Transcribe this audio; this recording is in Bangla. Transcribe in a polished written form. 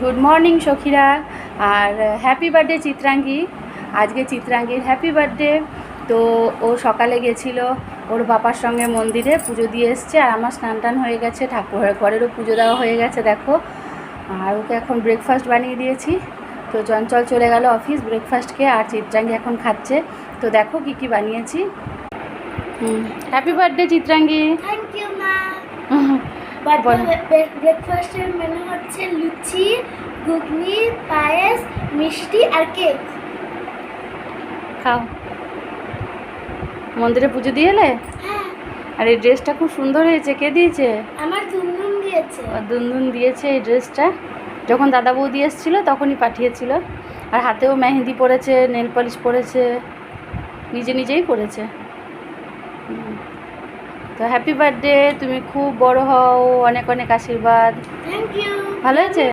গুড মর্নিং সখীরা। আর হ্যাপি বার্থডে চিত্রাঙ্গী। আজকে চিত্রাঙ্গীর হ্যাপি বার্থডে। তো ও সকালে গেছিলো ওর বাবার সঙ্গে মন্দিরে, পুজো দিয়ে এসছে। আর আমার স্নান টান হয়ে গেছে, ঠাকুরের ঘরেরও পুজো দেওয়া হয়ে গেছে দেখো। আর ওকে এখন ব্রেকফাস্ট বানিয়ে দিয়েছি। তো চঞ্চল চলে গেল অফিস ব্রেকফাস্টকে, আর চিত্রাঙ্গী এখন খাচ্ছে। তো দেখো কি কি বানিয়েছি। Happy birthday Chitrangi. Thank you মা। ব্রেকফাস্টের মেনু হচ্ছে লুচি, ঘুগনি, পায়েস, মিষ্টি আর কেক। খাও। মন্দিরে পুজো দিয়ে এলে? হ্যাঁ। আর এই ড্রেসটা খুব সুন্দর হয়েছে, কে দিয়েছে? আমার দুনদুন দিয়েছে। দুনদুন দিয়েছে এই ড্রেসটা। যখন দাদা বৌদি এসেছিলো তখনই পাঠিয়েছিল। আর হাতেও মেহেন্দি পরেছে, নেল পলিশ পরেছে, নিজে নিজেই করেছে। তো হ্যাপি বার্থডে, তুমি খুব বড় হও, অনেক অনেক আশীর্বাদ। Thank you. ভালো হয়েছে?